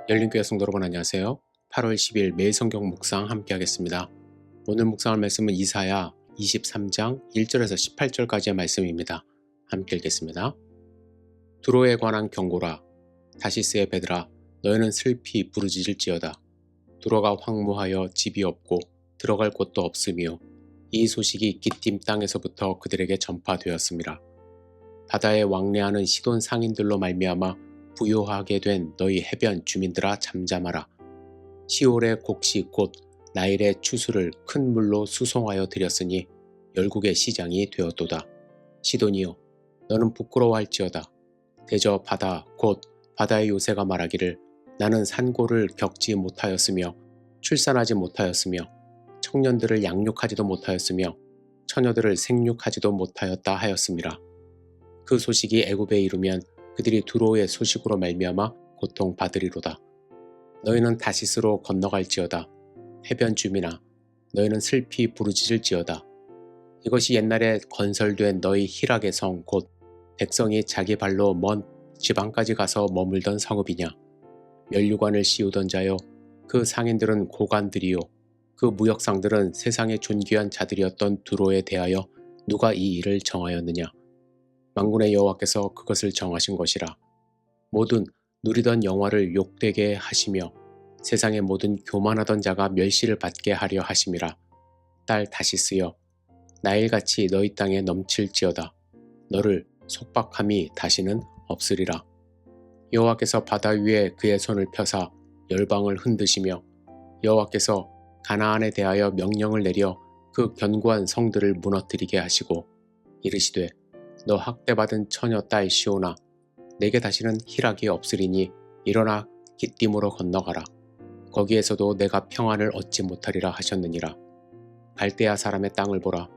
열린교회 성도 여러분 안녕하세요. 8월 10일 매일 성경 묵상 함께 하겠습니다. 오늘 묵상할 말씀은 이사야 23장 1절에서 18절까지의 말씀입니다. 함께 읽겠습니다. 두로에 관한 경고라. 다시스의 배들아, 너희는 슬피 부르짖을지어다. 두로가 황무하여 집이 없고 들어갈 곳도 없으며 이 소식이 기띔 땅에서부터 그들에게 전파되었습니다. 바다에 왕래하는 시돈 상인들로 말미암아 부요하게 된 너희 해변 주민들아 잠잠하라. 시올의 곡식 곧 나일의 추수를 큰 물로 수송하여 드렸으니 열국의 시장이 되었도다. 시돈이여, 너는 부끄러워할지어다. 대저 바다 곧 바다의 요새가 말하기를 나는 산고를 겪지 못하였으며 출산하지 못하였으며 청년들을 양육하지도 못하였으며 처녀들을 생육하지도 못하였다 하였음이라. 그 소식이 애굽에 이르면 그들이 두로의 소식으로 말미암아 고통받으리로다. 너희는 다시스로 건너갈지어다. 해변 주민아, 너희는 슬피 부르짖을지어다. 이것이 옛날에 건설된 너희 희락의 성 곧 백성이 자기 발로 먼 지방까지 가서 머물던 성읍이냐. 면류관을 씌우던 자여, 그 상인들은 고관들이요 그 무역상들은 세상의 존귀한 자들이었던 두로에 대하여 누가 이 일을 정하였느냐. 만군의 여호와께서 그것을 정하신 것이라. 모든 누리던 영화를 욕되게 하시며 세상의 모든 교만하던 자가 멸시를 받게 하려 하심이라. 딸 다시스여, 나일같이 너희 땅에 넘칠지어다. 너를 속박함이 다시는 없으리라. 여호와께서 바다 위에 그의 손을 펴사 열방을 흔드시며 여호와께서 가나안에 대하여 명령을 내려 그 견고한 성들을 무너뜨리게 하시고 이르시되 너 학대받은 처녀 딸 시온아, 내게 다시는 희락이 없으리니 일어나 기띔으로 건너가라. 거기에서도 내가 평안을 얻지 못하리라 하셨느니라. 갈대아 사람의 땅을 보라.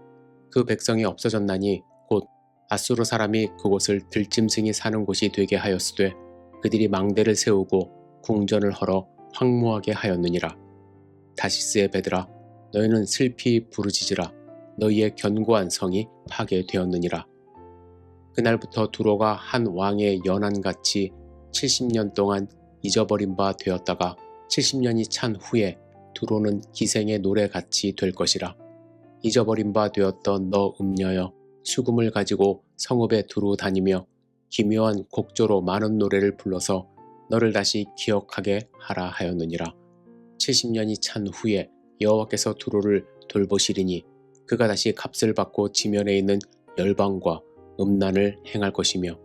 그 백성이 없어졌나니 곧 아수르 사람이 그곳을 들짐승이 사는 곳이 되게 하였으되 그들이 망대를 세우고 궁전을 헐어 황무하게 하였느니라. 다시스의 배들아, 너희는 슬피 부르짖으라. 너희의 견고한 성이 파괴되었느니라. 그날부터 두로가 한 왕의 연한같이 70년 동안 잊어버린 바 되었다가 70년이 찬 후에 두로는 기생의 노래같이 될 것이라. 잊어버린 바 되었던 너 음녀여, 수금을 가지고 성읍에 두루 다니며 기묘한 곡조로 많은 노래를 불러서 너를 다시 기억하게 하라 하였느니라. 70년이 찬 후에 여호와께서 두로를 돌보시리니 그가 다시 값을 받고 지면에 있는 열방과 음란을 행할 것이며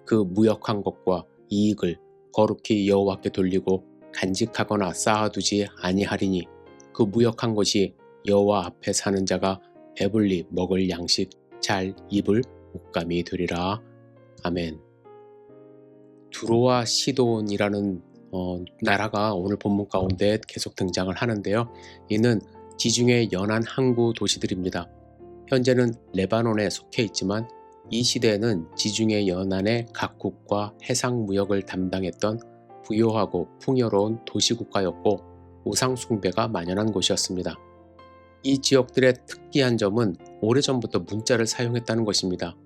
그 무역한 것과 이익을 거룩히 여호와께 돌리고 간직하거나 쌓아두지 아니하리니 그 무역한 것이 여호와 앞에 사는 자가 배불리 먹을 양식 잘 입을 옷감이 되리라. 아멘. 두로와 시돈이라는 나라가 오늘 본문 가운데 계속 등장을 하는데요. 이는 지중해 연안 항구 도시들입니다. 현재는 레바논에 속해 있지만 이 시대에는 지중해 연안의 각국과 해상 무역을 담당했던 부유하고 풍요로운 도시국가였고 우상 숭배가 만연한 곳이었습니다. 이 지역들의 특이한 점은 오래전부터 문자를 사용했다는 것입니다.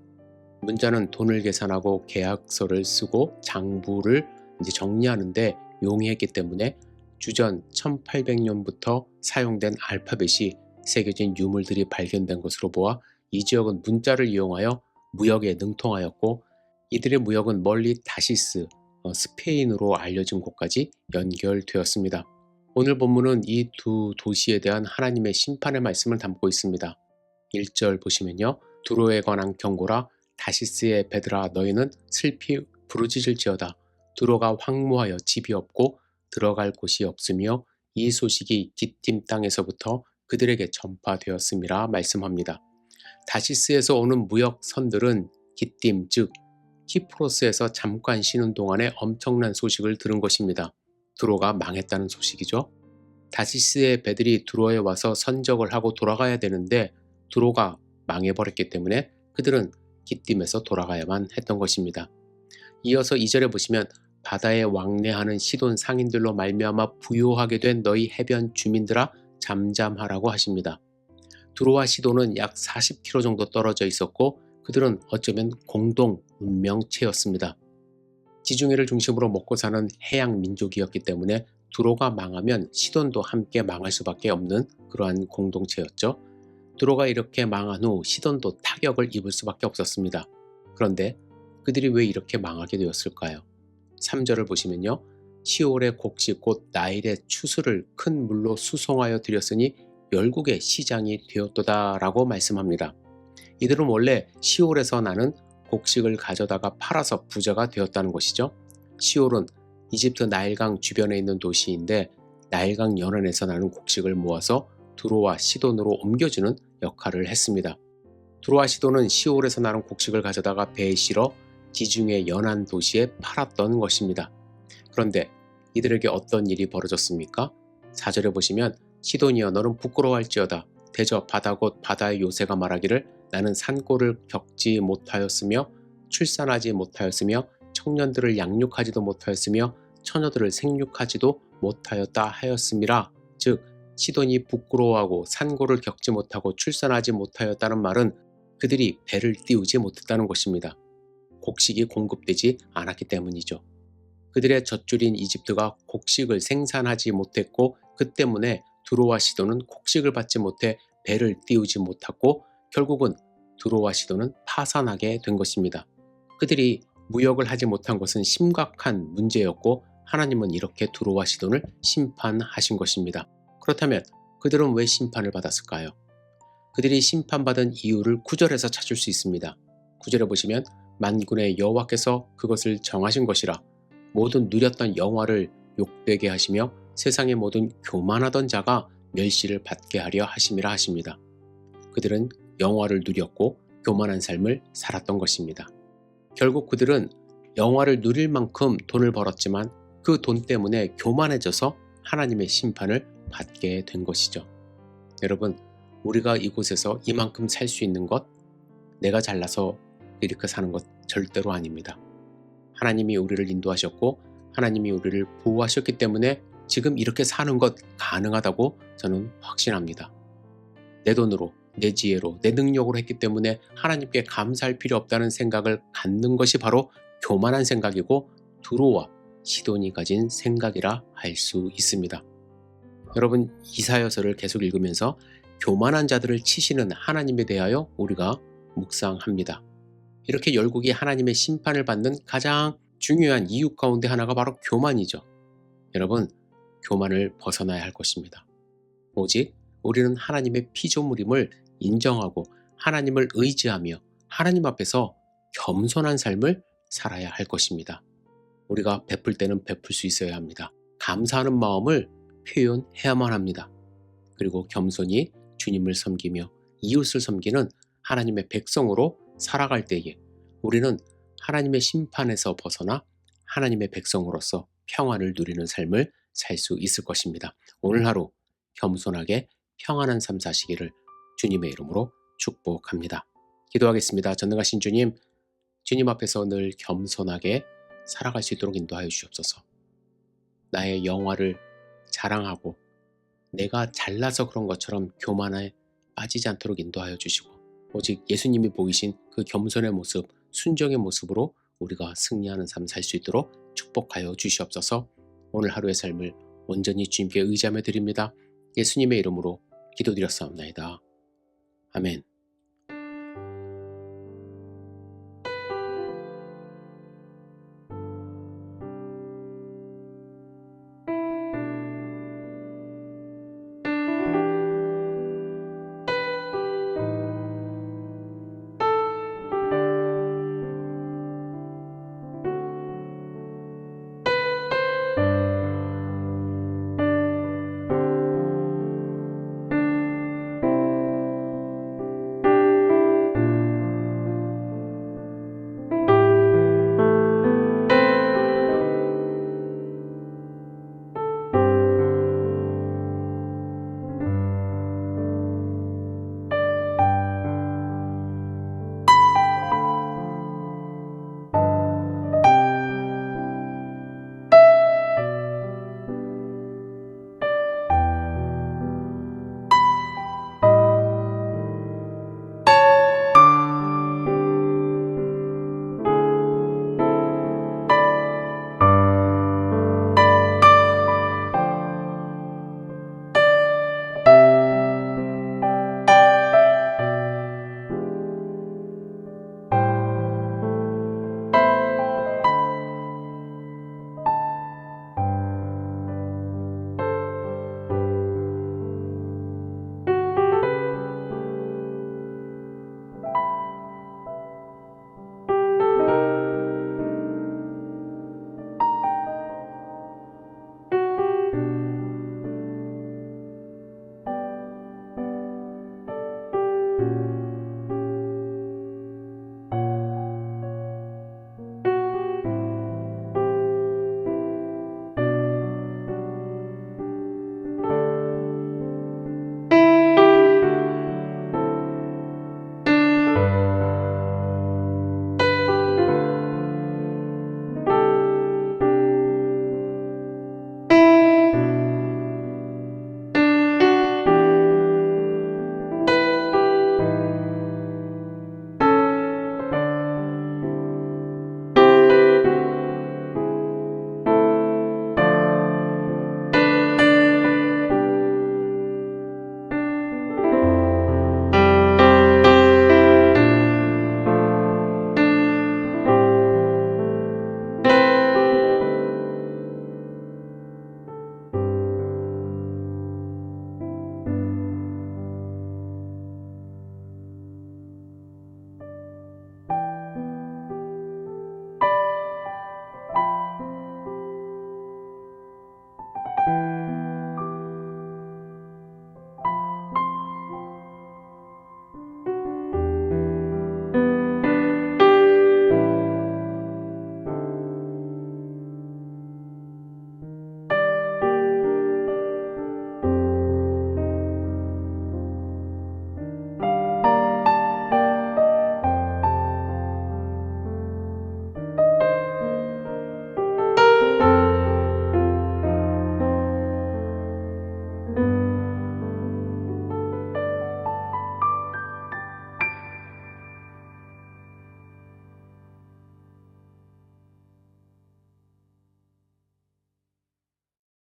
문자는 돈을 계산하고 계약서를 쓰고 장부를 정리하는데 용이했기 때문에 주전 1800년부터 사용된 알파벳이 새겨진 유물들이 발견된 것으로 보아 이 지역은 문자를 이용하여 무역에 능통하였고 이들의 무역은 멀리 다시스, 스페인으로 알려진 곳까지 연결되었습니다. 오늘 본문은 이 두 도시에 대한 하나님의 심판의 말씀을 담고 있습니다. 1절 보시면요. 두로에 관한 경고라. 다시스의 배들아, 너희는 슬피 부르짖을지어다. 두로가 황무하여 집이 없고 들어갈 곳이 없으며 이 소식이 기띔 땅에서부터 그들에게 전파되었음이라 말씀합니다. 다시스에서 오는 무역선들은 기띔 즉 키프로스에서 잠깐 쉬는 동안에 엄청난 소식을 들은 것입니다. 두로가 망했다는 소식이죠. 다시스의 배들이 두로에 와서 선적을 하고 돌아가야 되는데 두로가 망해버렸기 때문에 그들은 기띔에서 돌아가야만 했던 것입니다. 이어서 2절에 보시면 바다에 왕래하는 시돈 상인들로 말미암아 부요하게 된 너희 해변 주민들아 잠잠하라고 하십니다. 두로와 시돈은 약 40km 정도 떨어져 있었고 그들은 어쩌면 공동 운명체였습니다. 지중해를 중심으로 먹고 사는 해양 민족이었기 때문에 두로가 망하면 시돈도 함께 망할 수밖에 없는 그러한 공동체였죠. 두로가 이렇게 망한 후 시돈도 타격을 입을 수밖에 없었습니다. 그런데 그들이 왜 이렇게 망하게 되었을까요? 3절을 보시면요. 시올의 곡식 곧 나일의 추수를 큰 물로 수송하여 들였으니 열국의 시장이 되었도다 라고 말씀합니다. 이들은 원래 시올에서 나는 곡식을 가져다가 팔아서 부자가 되었다는 것이죠. 시올은 이집트 나일강 주변에 있는 도시인데 나일강 연안에서 나는 곡식을 모아서 두로와 시돈으로 옮겨주는 역할을 했습니다. 두로와 시돈은 시올에서 나는 곡식을 가져다가 배에 실어 지중해 연안 도시에 팔았던 것입니다. 그런데 이들에게 어떤 일이 벌어졌습니까? 4절에 보시면 시돈이여 너는 부끄러워할지어다. 대저 바다 곧 바다의 요새가 말하기를 나는 산골을 겪지 못하였으며 출산하지 못하였으며 청년들을 양육하지도 못하였으며 처녀들을 생육하지도 못하였다 하였음이라. 즉 시돈이 부끄러워하고 산골을 겪지 못하고 출산하지 못하였다는 말은 그들이 배를 띄우지 못했다는 것입니다. 곡식이 공급되지 않았기 때문이죠. 그들의 젖줄인 이집트가 곡식을 생산하지 못했고 그 때문에 두로와 시돈은 곡식을 받지 못해 배를 띄우지 못했고 결국은 두로와 시돈은 파산하게 된 것입니다. 그들이 무역을 하지 못한 것은 심각한 문제였고 하나님은 이렇게 두로와 시돈을 심판하신 것입니다. 그렇다면 그들은 왜 심판을 받았을까요? 그들이 심판받은 이유를 9절에서 찾을 수 있습니다. 9절에 보시면 만군의 여호와께서 그것을 정하신 것이라 모든 누렸던 영화를 욕되게 하시며 세상의 모든 교만하던 자가 멸시를 받게 하려 하심이라 하십니다. 그들은 영화를 누렸고 교만한 삶을 살았던 것입니다. 결국 그들은 영화를 누릴 만큼 돈을 벌었지만 그 돈 때문에 교만해져서 하나님의 심판을 받게 된 것이죠. 여러분, 우리가 이곳에서 이만큼 살 수 있는 것, 내가 잘나서 이렇게 사는 것 절대로 아닙니다. 하나님이 우리를 인도하셨고 하나님이 우리를 보호하셨기 때문에 지금 이렇게 사는 것 가능하다고 저는 확신합니다. 내 돈으로, 내 지혜로, 내 능력으로 했기 때문에 하나님께 감사할 필요 없다는 생각을 갖는 것이 바로 교만한 생각이고 두로와 시돈이 가진 생각이라 할 수 있습니다. 여러분, 이사야서를 계속 읽으면서 교만한 자들을 치시는 하나님에 대하여 우리가 묵상합니다. 이렇게 열국이 하나님의 심판을 받는 가장 중요한 이유 가운데 하나가 바로 교만이죠. 여러분, 교만을 벗어나야 할 것입니다. 오직 우리는 하나님의 피조물임을 인정하고 하나님을 의지하며 하나님 앞에서 겸손한 삶을 살아야 할 것입니다. 우리가 베풀 때는 베풀 수 있어야 합니다. 감사하는 마음을 표현해야만 합니다. 그리고 겸손히 주님을 섬기며 이웃을 섬기는 하나님의 백성으로 살아갈 때에 우리는 하나님의 심판에서 벗어나 하나님의 백성으로서 평안을 누리는 삶을 살 수 있을 것입니다. 오늘 하루 겸손하게 평안한 삶 사시기를 주님의 이름으로 축복합니다. 기도하겠습니다. 전능하신 주님, 주님 앞에서 늘 겸손하게 살아갈 수 있도록 인도하여 주옵소서. 나의 영화를 자랑하고 내가 잘나서 그런 것처럼 교만에 빠지지 않도록 인도하여 주시고 오직 예수님이 보이신 그 겸손의 모습, 순종의 모습으로 우리가 승리하는 삶 살 수 있도록 축복하여 주시옵소서. 오늘 하루의 삶을 온전히 주님께 의지하며 드립니다. 예수님의 이름으로 기도드렸사옵나이다. 아멘.